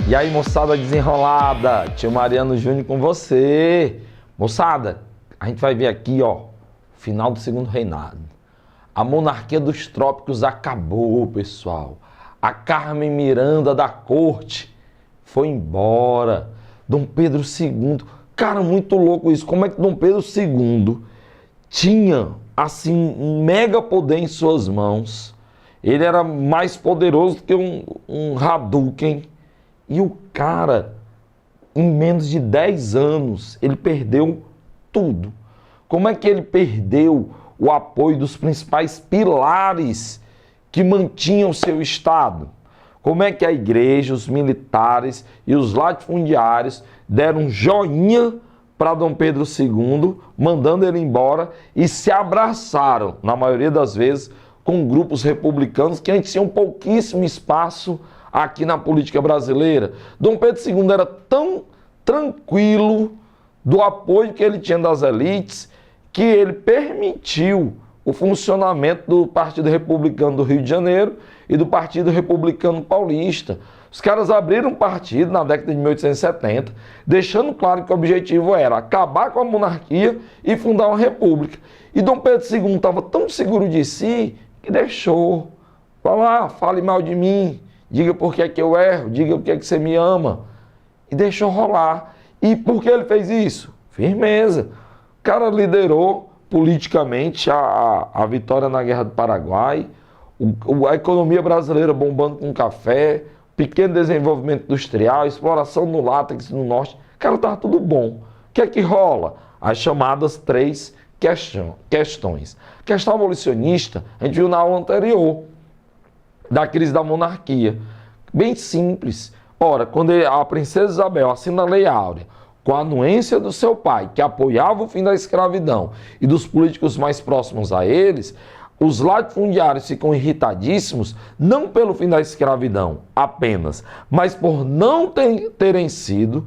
E aí, moçada desenrolada, tio Mariano Júnior com você. Moçada, a gente vai ver aqui, ó, final do segundo reinado. A monarquia dos trópicos acabou, pessoal. A Carmen Miranda da corte foi embora. Dom Pedro II, cara, muito louco isso. Como é que Dom Pedro II tinha, assim, um mega poder em suas mãos? Ele era mais poderoso que um Hadouken. E o cara, em menos de 10 anos, ele perdeu tudo. Como é que ele perdeu o apoio dos principais pilares que mantinham o seu Estado? Como é que a igreja, os militares e os latifundiários deram joinha para Dom Pedro II, mandando ele embora, e se abraçaram, na maioria das vezes, com grupos republicanos que a gente tinha um pouquíssimo espaço aqui na política brasileira. Dom Pedro II era tão tranquilo do apoio que ele tinha das elites que ele permitiu o funcionamento do Partido Republicano do Rio de Janeiro e do Partido Republicano Paulista. Os caras abriram um partido na década de 1870, deixando claro que o objetivo era acabar com a monarquia e fundar uma república. E Dom Pedro II estava tão seguro de si que deixou. Fale mal de mim, diga por que é que eu erro, diga por que é que você me ama. E deixou rolar. E por que ele fez isso? Firmeza. O cara liderou politicamente a vitória na Guerra do Paraguai, a economia brasileira bombando com café, pequeno desenvolvimento industrial, exploração no látex no norte. Cara, estava tudo bom. O que é que rola? As chamadas 3 questões. A questão abolicionista, a gente viu na aula anterior, da crise da monarquia. Bem simples. Ora, quando a princesa Isabel assina a Lei Áurea, com a anuência do seu pai, que apoiava o fim da escravidão, e dos políticos mais próximos a eles, os latifundiários ficam irritadíssimos, não pelo fim da escravidão apenas, mas por não terem sido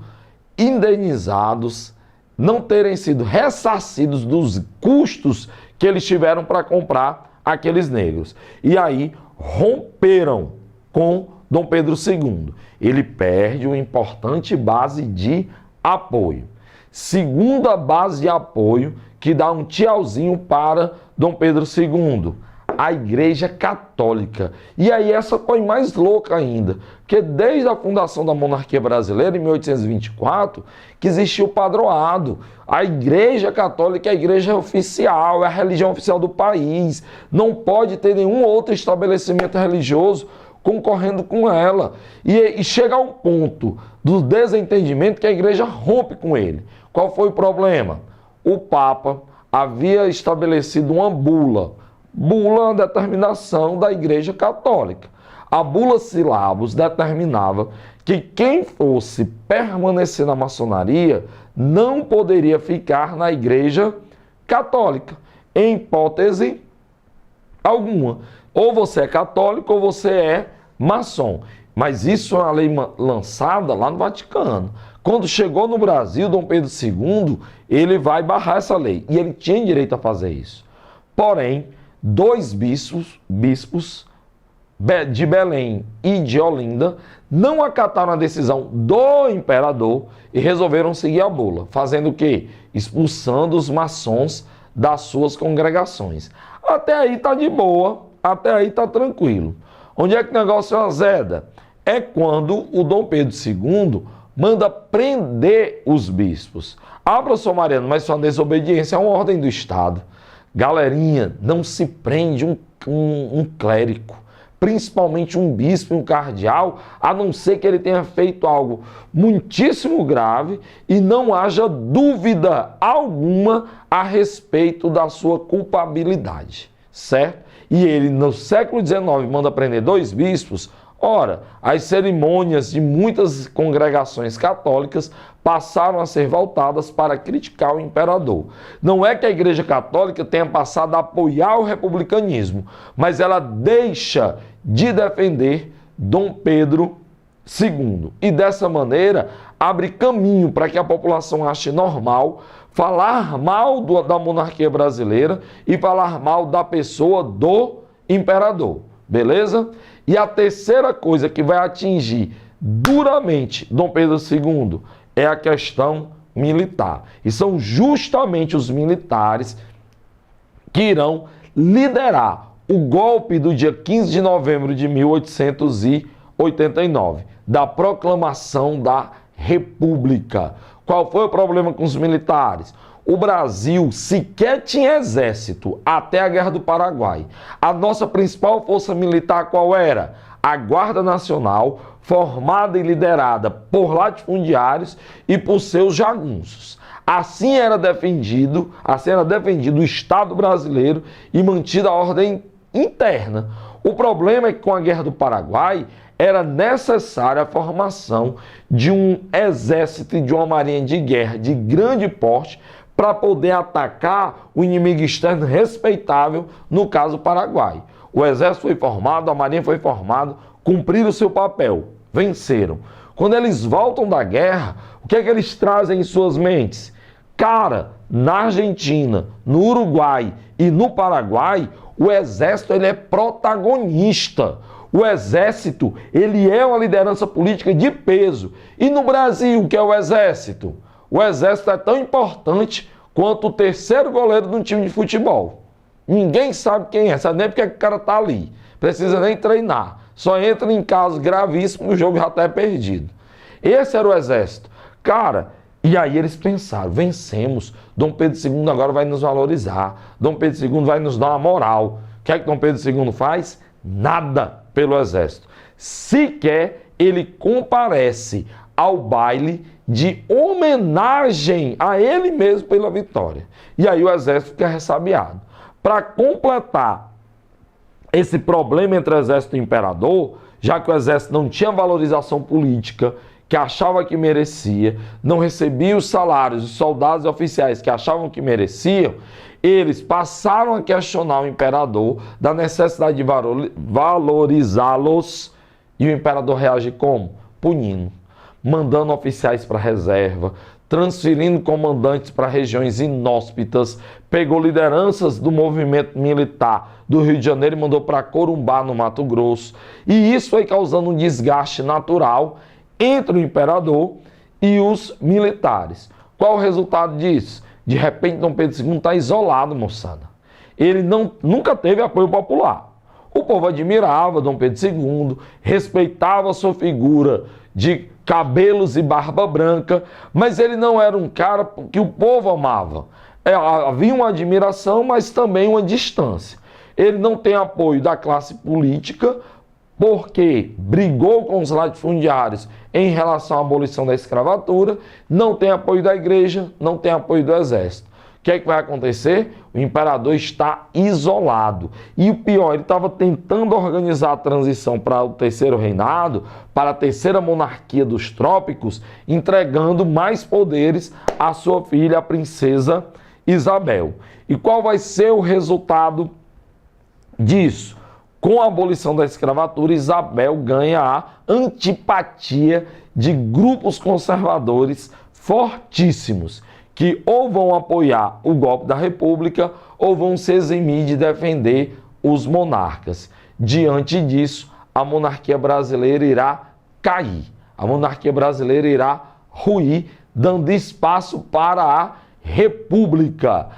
indenizados, não terem sido ressarcidos dos custos que eles tiveram para comprar aqueles negros. E aí romperam com Dom Pedro II. Ele perde uma importante base de apoio. Segunda base de apoio que dá um tchauzinho para Dom Pedro II, a Igreja Católica. E aí essa foi mais louca ainda, porque desde a fundação da monarquia brasileira, em 1824, que existiu o padroado. A Igreja Católica é a igreja oficial, é a religião oficial do país. Não pode ter nenhum outro estabelecimento religioso concorrendo com ela. E chega a um ponto do desentendimento que a igreja rompe com ele. Qual foi o problema? O Papa havia estabelecido uma bula. Bula é uma determinação da Igreja Católica. A bula Silabus determinava que quem fosse permanecer na maçonaria não poderia ficar na Igreja Católica, em hipótese alguma. Ou você é católico ou você é maçom. Mas isso é uma lei lançada lá no Vaticano. Quando chegou no Brasil, Dom Pedro II, ele vai barrar essa lei. E ele tinha direito a fazer isso. Porém, 2 bispos de Belém e de Olinda não acataram a decisão do imperador e resolveram seguir a bula. Fazendo o quê? Expulsando os maçons das suas congregações. Até aí tá de boa, até aí tá tranquilo. Onde é que o negócio azeda? É quando o Dom Pedro II manda prender os bispos. Professor Mariano, mas sua desobediência é uma ordem do Estado. Galerinha, não se prende um clérigo, principalmente um bispo e um cardeal, a não ser que ele tenha feito algo muitíssimo grave e não haja dúvida alguma a respeito da sua culpabilidade, certo? E ele, no século XIX, manda prender 2 bispos. Ora, as cerimônias de muitas congregações católicas passaram a ser voltadas para criticar o imperador. Não é que a Igreja Católica tenha passado a apoiar o republicanismo, mas ela deixa de defender Dom Pedro II. E dessa maneira abre caminho para que a população ache normal falar mal da monarquia brasileira e falar mal da pessoa do imperador. Beleza? E a terceira coisa que vai atingir duramente Dom Pedro II é a questão militar. E são justamente os militares que irão liderar o golpe do dia 15 de novembro de 1889, da proclamação da República. Qual foi o problema com os militares? O Brasil sequer tinha exército até a Guerra do Paraguai. A nossa principal força militar qual era? A Guarda Nacional, formada e liderada por latifundiários e por seus jagunços. Assim era defendido o Estado brasileiro e mantida a ordem interna. O problema é que com a Guerra do Paraguai era necessária a formação de um exército e de uma marinha de guerra de grande porte para poder atacar o inimigo externo respeitável, no caso Paraguai. O exército foi formado, a marinha foi formada, cumpriram o seu papel, venceram. Quando eles voltam da guerra, o que é que eles trazem em suas mentes? Cara, na Argentina, no Uruguai e no Paraguai, o exército ele é protagonista. O exército ele é uma liderança política de peso. E no Brasil, o que é o exército? O exército é tão importante quanto o terceiro goleiro de um time de futebol. Ninguém sabe quem é, sabe nem porque o cara tá ali. Precisa nem treinar. Só entra em casos gravíssimos, o jogo já está perdido. Esse era o exército. Cara, e aí eles pensaram, vencemos, Dom Pedro II agora vai nos valorizar, Dom Pedro II vai nos dar uma moral. O que é que Dom Pedro II faz? Nada pelo exército. Sequer ele comparece ao baile de homenagem a ele mesmo pela vitória. E aí o exército fica ressabiado. Para completar esse problema entre o exército e o imperador, já que o exército não tinha valorização política, que achava que merecia, não recebia os salários dos soldados e oficiais que achavam que mereciam, eles passaram a questionar o imperador da necessidade de valorizá-los, e o imperador reage como? Punindo, mandando oficiais para a reserva, transferindo comandantes para regiões inóspitas, pegou lideranças do movimento militar do Rio de Janeiro e mandou para Corumbá, no Mato Grosso. E isso foi causando um desgaste natural entre o imperador e os militares. Qual o resultado disso? De repente, Dom Pedro II está isolado, moçada. Ele nunca teve apoio popular. O povo admirava Dom Pedro II, respeitava a sua figura de cabelos e barba branca, mas ele não era um cara que o povo amava. Havia uma admiração, mas também uma distância. Ele não tem apoio da classe política, porque brigou com os latifundiários em relação à abolição da escravatura, não tem apoio da igreja, não tem apoio do exército. O que é que vai acontecer? O imperador está isolado. E o pior, ele estava tentando organizar a transição para o terceiro reinado, para a terceira monarquia dos trópicos, entregando mais poderes à sua filha, a princesa Isabel. E qual vai ser o resultado disso? Com a abolição da escravatura, Isabel ganha a antipatia de grupos conservadores fortíssimos, que ou vão apoiar o golpe da República ou vão se eximir de defender os monarcas. Diante disso, a monarquia brasileira irá cair. A monarquia brasileira irá ruir, dando espaço para a República.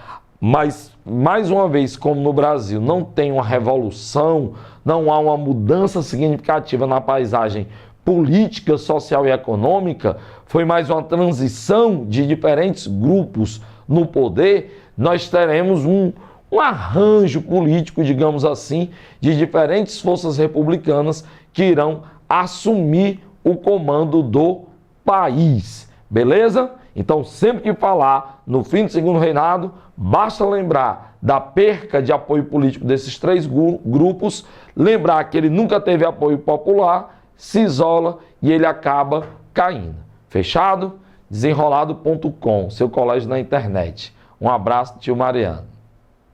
Mas, mais uma vez, como no Brasil não tem uma revolução, não há uma mudança significativa na paisagem política, social e econômica, foi mais uma transição de diferentes grupos no poder, nós teremos um arranjo político, digamos assim, de diferentes forças republicanas que irão assumir o comando do país. Beleza? Então, sempre que falar no fim do segundo reinado, basta lembrar da perca de apoio político desses três grupos, lembrar que ele nunca teve apoio popular, se isola e ele acaba caindo. Fechado? Desenrolado.com, seu colégio na internet. Um abraço, tio Mariano.